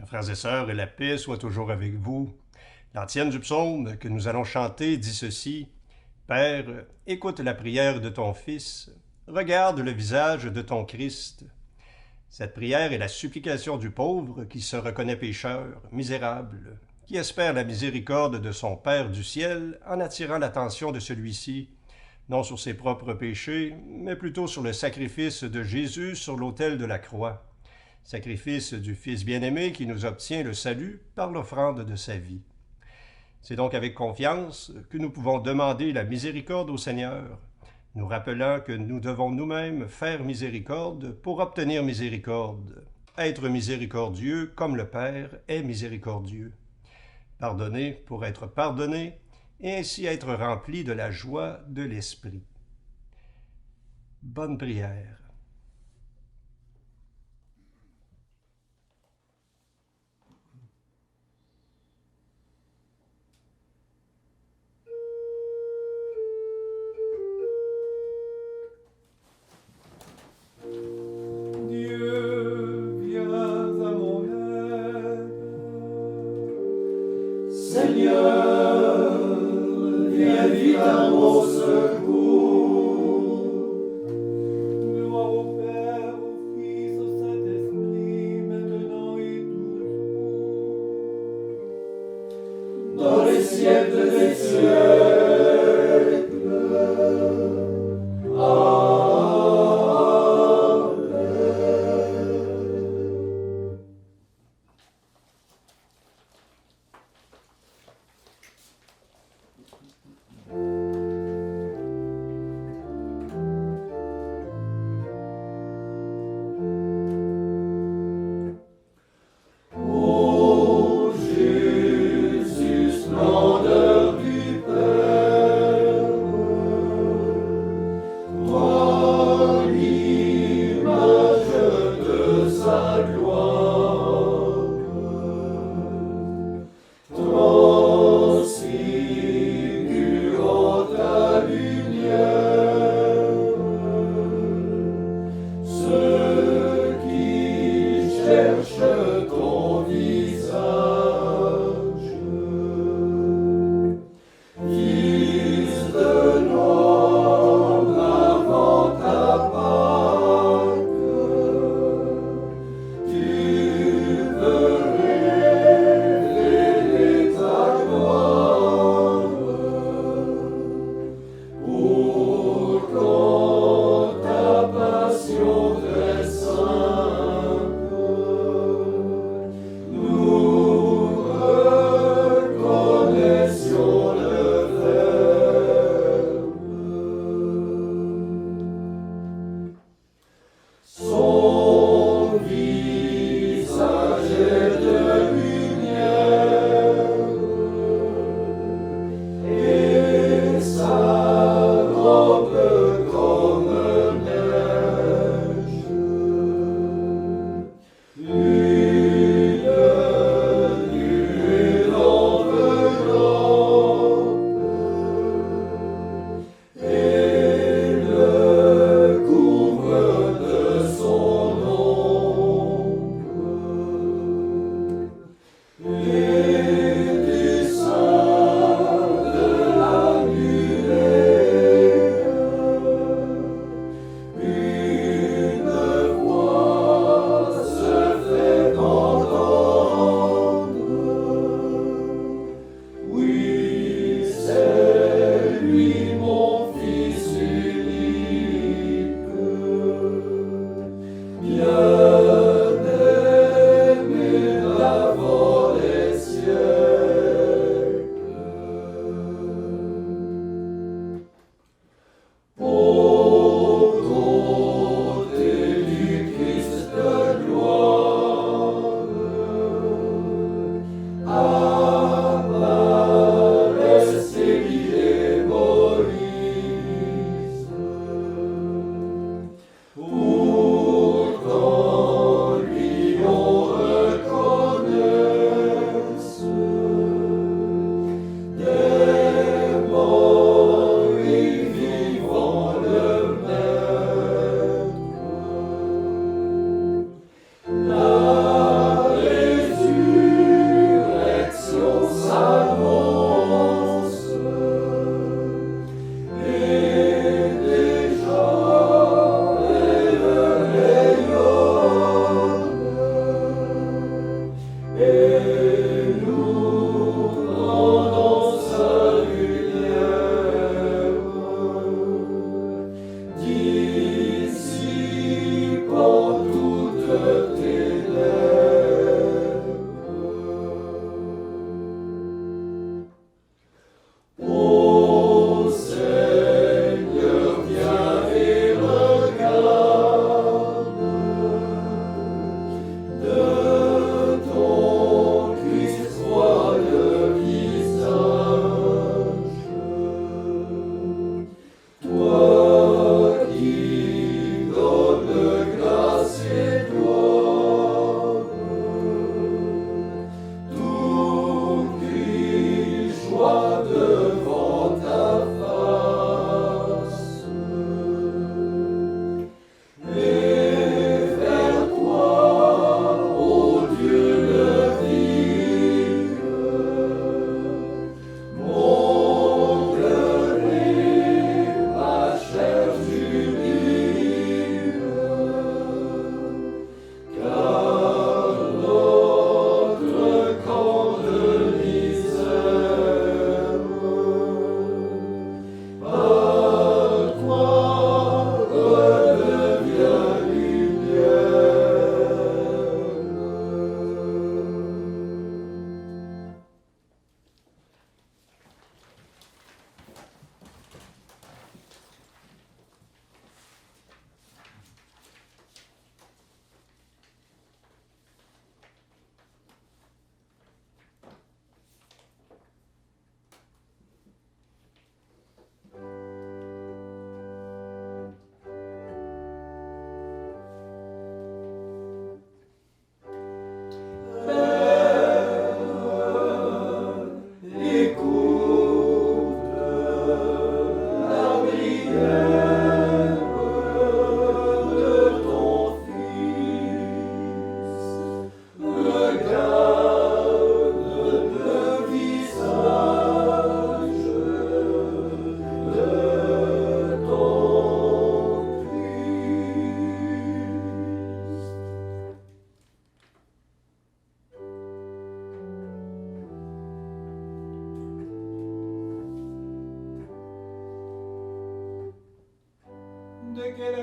Chers frères et sœurs, et la paix soit toujours avec vous. L'antienne du psaume que nous allons chanter dit ceci. Père, écoute la prière de ton Fils, regarde le visage de ton Christ. Cette prière est la supplication du pauvre qui se reconnaît pécheur, misérable, qui espère la miséricorde de son Père du ciel en attirant l'attention de celui-ci, non sur ses propres péchés, mais plutôt sur le sacrifice de Jésus sur l'autel de la croix. Sacrifice du Fils bien-aimé qui nous obtient le salut par l'offrande de sa vie. C'est donc avec confiance que nous pouvons demander la miséricorde au Seigneur, nous rappelant que nous devons nous-mêmes faire miséricorde pour obtenir miséricorde, être miséricordieux comme le Père est miséricordieux, pardonner pour être pardonné, et ainsi être rempli de la joie de l'Esprit. Bonne prière. Dieu, viens à mon aide. Seigneur, viens vite à mon secours. Gloire au Père, au Fils, au Saint-Esprit, maintenant et toujours, dans les siècles des siècles. Ô Jésus, splendeur du Père, toi l'image de sa gloire, transfigurant ta lumière, ceux qui cherchent ton visage, Fils de l'homme avant ta Pâque, tu veux révéler ta gloire. Oh, quand ta passion très sainte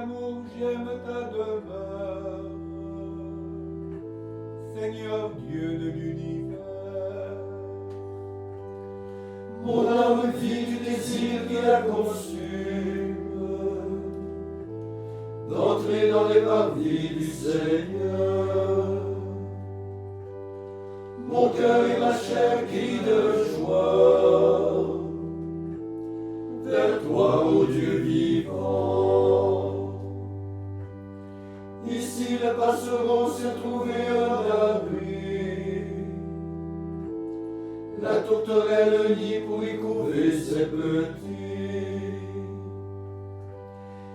amour, j'aime ta demeure. Seigneur Dieu de l'univers. Mon âme vit du désir qui la consume, d'entrer dans les parvis du Seigneur. Mon cœur et ma chair crient de joie vers toi, ô Dieu vivant. Ici les passereaux se trouvaient un abri, la tourterelle le nid pour y couver ses petits.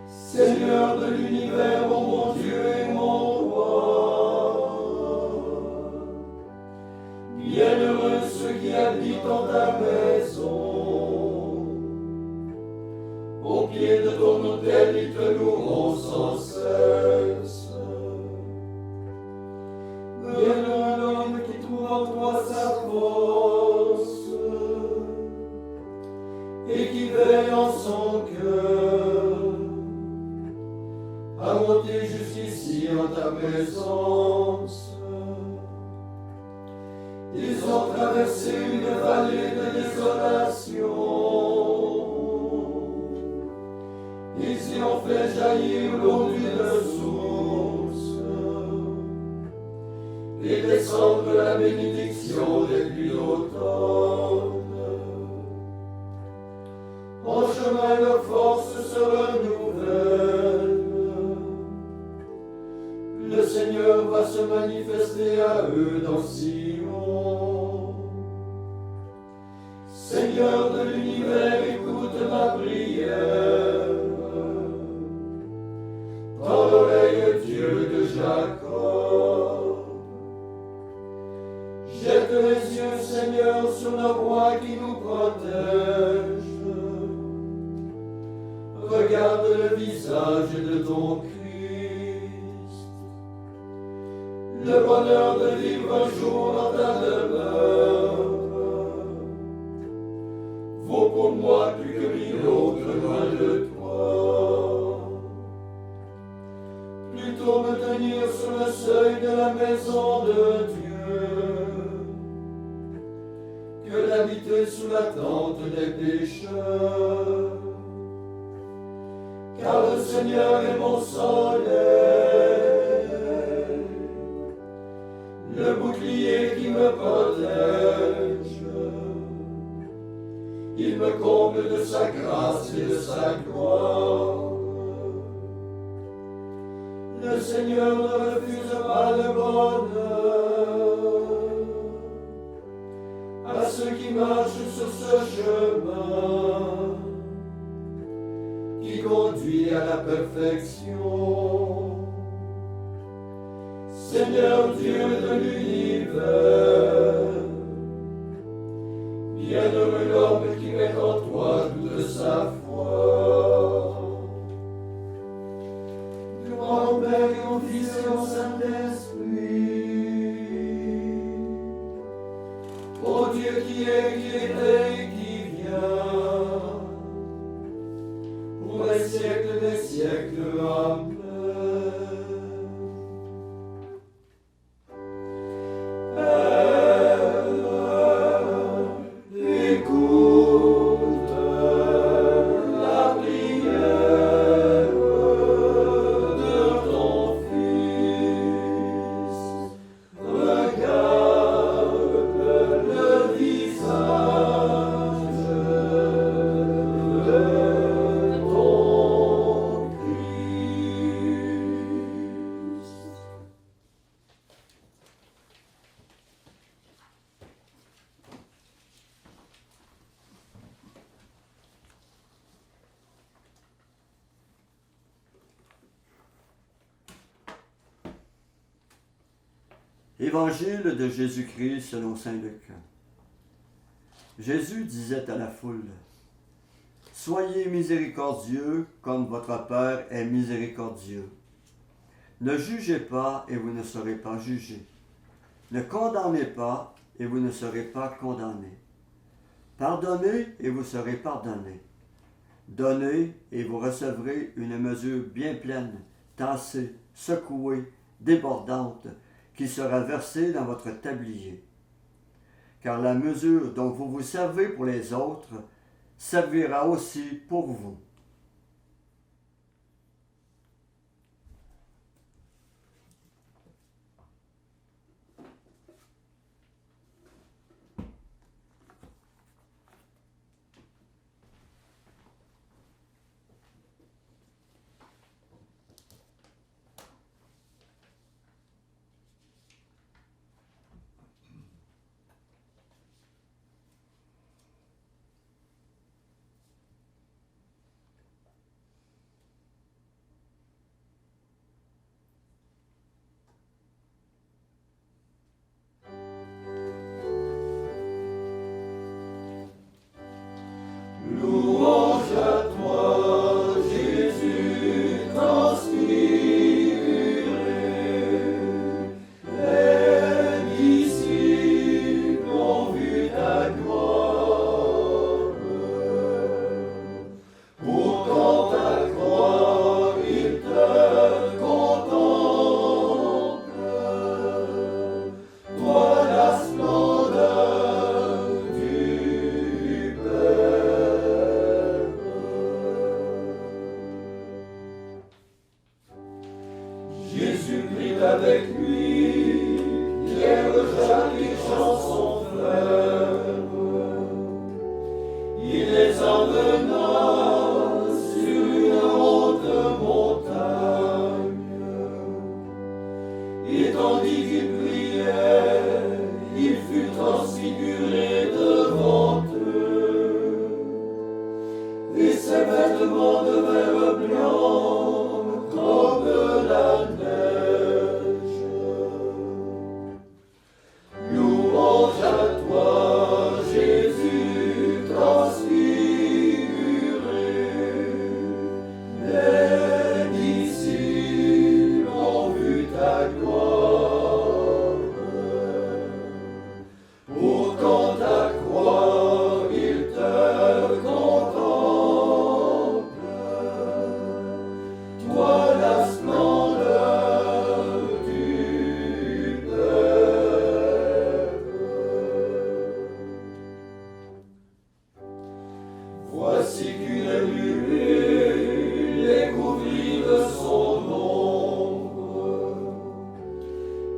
Seigneur de l'univers, ô mon Dieu et mon roi, bienheureux ceux qui habitent en ta maison. Au pied de ton autel, ils te loueront sans cesse. Bienheureux l'homme qui trouve en toi sa force et qui veille en son cœur à monter jusqu'ici en ta présence. Ils ont traversé une vallée de désolation. Ils y ont fait jaillir l'eau d'une source et descendre la bénédiction des pluies d'automne. En chemin, leurs forces se renouvellent. Le Seigneur va se manifester à eux dans Sion. Seigneur de l'univers, écoute ma prière. Tends l'oreille, Dieu de Jacob. Jette les yeux, Seigneur, sur le roi qui nous protège. Regarde le visage de ton Christ. Le bonheur de vivre un jour dans ta demeure vaut pour moi plus que mille autres loin de toi. Plutôt me tenir sur le seuil de la maison de Dieu que d'habiter sous la tente des pécheurs. Car le Seigneur est mon soleil, le bouclier qui me protège. Il me comble de sa grâce et de sa gloire. Le Seigneur ne refuse pas le bonheur à ceux qui marchent sur ce chemin qui conduit à la perfection. Seigneur Dieu de l'univers, bienheureux l'homme qui met en toi toute sa foi. Gloire au Père et au Fils et au Saint-Esprit, ô Dieu qui est, qui était et qui vient, pour les siècles des siècles. Amen. Évangile de Jésus-Christ selon saint Luc. Jésus disait à la foule, « Soyez miséricordieux comme votre Père est miséricordieux. Ne jugez pas et vous ne serez pas jugés. Ne condamnez pas et vous ne serez pas condamnés. Pardonnez et vous serez pardonnés. Donnez et vous recevrez une mesure bien pleine, tassée, secouée, débordante, qui sera versée dans votre tablier. Car la mesure dont vous vous servez pour les autres servira aussi pour vous. Louange à toi, Jésus transfiguré. Les disciples ont vu ta gloire. Pourtant ta croix, ils te contemplent. Toi la splendeur du Père. Jésus prit avec lui Pierre, Jacques et Jean son frère. Il les emmena sur une haute montagne. Et tandis qu'il priait, il fut transfiguré devant eux. Et ses vêtements devinrent blancs comme la neige. Louange à toi, Jésus transfiguré. Les disciples ont vu ta gloire. Pourtant ta croix, ils te contemplent. Toi la splendeur du Père. Voici qu'une nuée les couvrit de son ombre,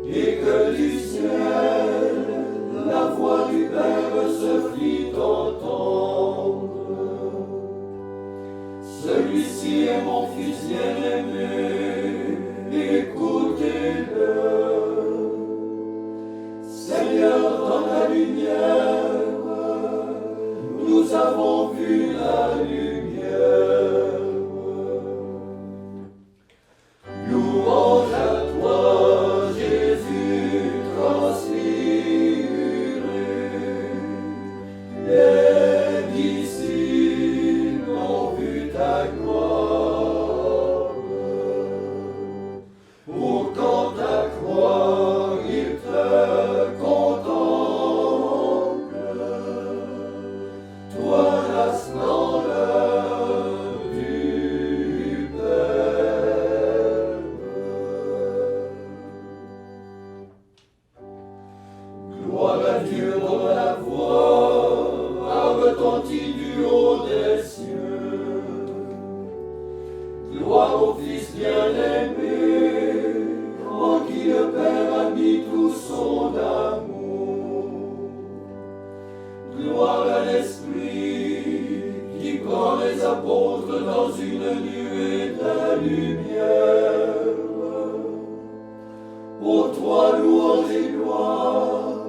et que du ciel la voix du Père se fit entendre. Celui-ci est mon Fils bien-aimé, écoutez-le. Seigneur, dans la lumière, nous avons vu la lumière. Louange à toi, Jésus transfiguré. Les disciples ont vu ta gloire. Pourtant ta croix, ils te contemplent. Toi la splendeur du Père. Gloire à Dieu dont la voix a retenti du haut des cieux. Gloire au Fils bien-aimé, en qui le Père a mis tout son amour. Gloire à l'Esprit qui prend les apôtres dans une nuée de lumière. Ô toi, louange et gloire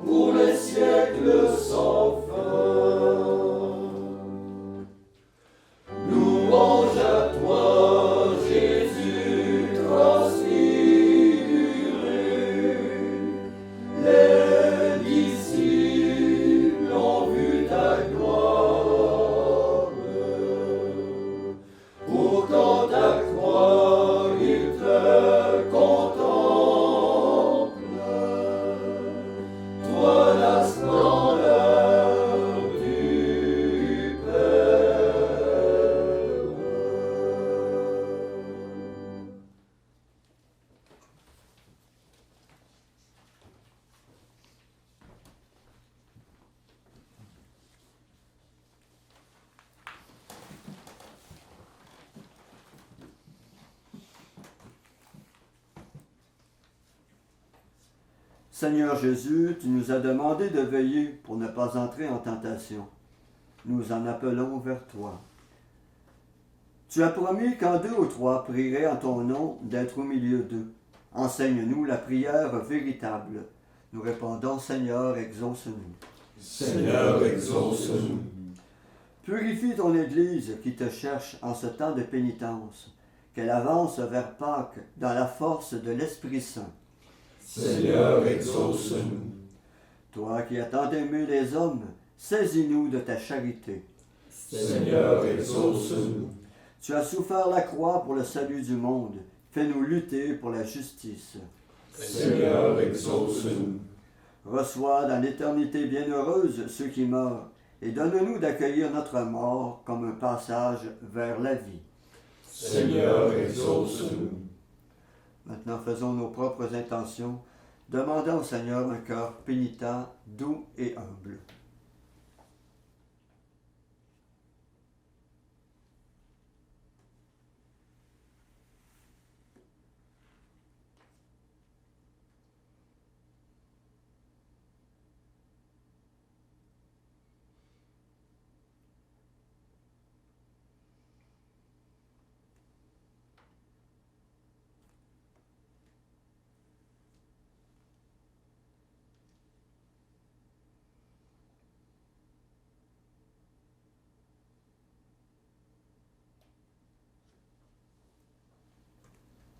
pour les siècles sans fin. Louange à toi, Jésus transfiguré. Les disciples ont vu ta gloire. Pourtant ta croix, ils te contemplent. Toi la splendeur Seigneur Jésus, tu nous as demandé de veiller pour ne pas entrer en tentation. Nous en appelons vers toi. Tu as promis qu'en 2 ou 3 prieraient en ton nom d'être au milieu d'eux. Enseigne-nous la prière véritable. Nous répondons, Seigneur, exauce-nous. Seigneur, exauce-nous. Purifie ton Église qui te cherche en ce temps de pénitence, qu'elle avance vers Pâques dans la force de l'Esprit Saint. Seigneur, exauce-nous. Toi qui as tant aimé les hommes, saisis-nous de ta charité. Seigneur, exauce-nous. Tu as souffert la croix pour le salut du monde. Fais-nous lutter pour la justice. Seigneur, exauce-nous. Reçois dans l'éternité bienheureuse ceux qui meurent, et donne-nous d'accueillir notre mort comme un passage vers la vie. Seigneur, exauce-nous. Maintenant, faisons nos propres intentions, demandant au Seigneur un cœur pénitent, doux et humble.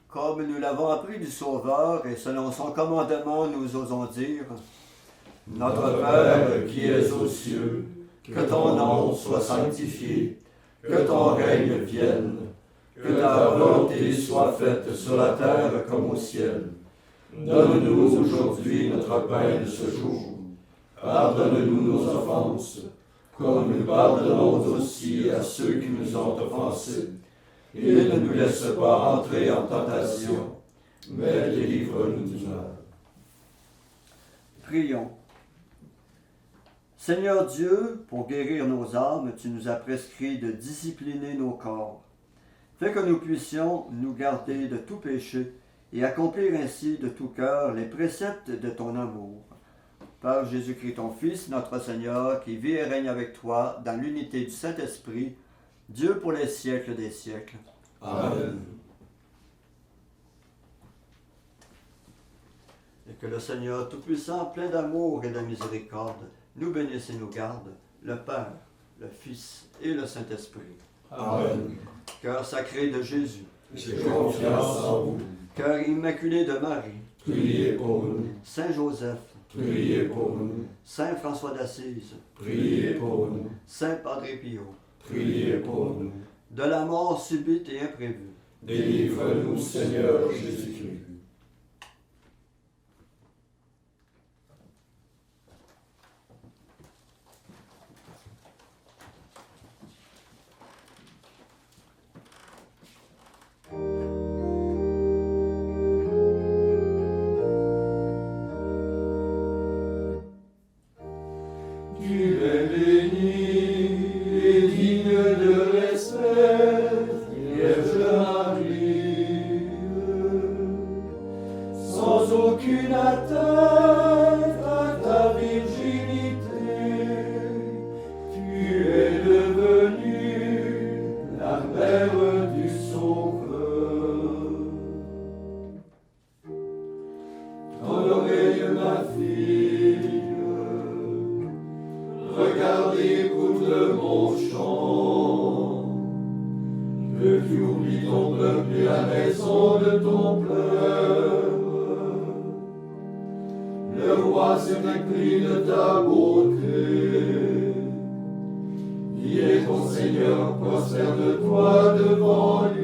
Comme nous l'avons appris du Sauveur, et selon son commandement, nous osons dire, Notre Père qui es aux cieux, que ton nom soit sanctifié, que ton règne vienne, que ta volonté soit faite sur la terre comme au ciel. Donne-nous aujourd'hui notre pain de ce jour. Pardonne-nous nos offenses, comme nous pardonnons aussi à ceux qui nous ont offensés. Et ne nous laisse pas entrer en tentation, mais délivre-nous du mal. prions. Seigneur Dieu, pour guérir nos âmes, tu nous as prescrit de discipliner nos corps. Fais que nous puissions nous garder de tout péché et accomplir ainsi de tout cœur les préceptes de ton amour. Par Jésus-Christ ton Fils, notre Seigneur, qui vit et règne avec toi dans l'unité du Saint-Esprit, Dieu pour les siècles des siècles. Amen. Et que le Seigneur Tout-Puissant, plein d'amour et de miséricorde, nous bénisse et nous garde, le Père, le Fils et le Saint-Esprit. Amen. Cœur sacré de Jésus, J'ai confiance en vous. cœur immaculé de Marie, Priez pour nous. Saint Joseph, Priez pour nous. Saint François d'Assise, Priez pour nous. Saint Padre Pio, Priez pour nous. de la mort subite et imprévue, Délivre-nous, Seigneur Jésus-Christ. Tu es béni et digne de respect, Vierge Marie, sans aucune atteinte à ta virginité, tu es devenue la mère du Sauveur. Dans l'oreille, ma fille, regarde et écoute mon chant, que tu oublies ton peuple et la maison de ton pleur. Le roi s'est épris de ta beauté, il est ton Seigneur, prosterne-toi devant lui.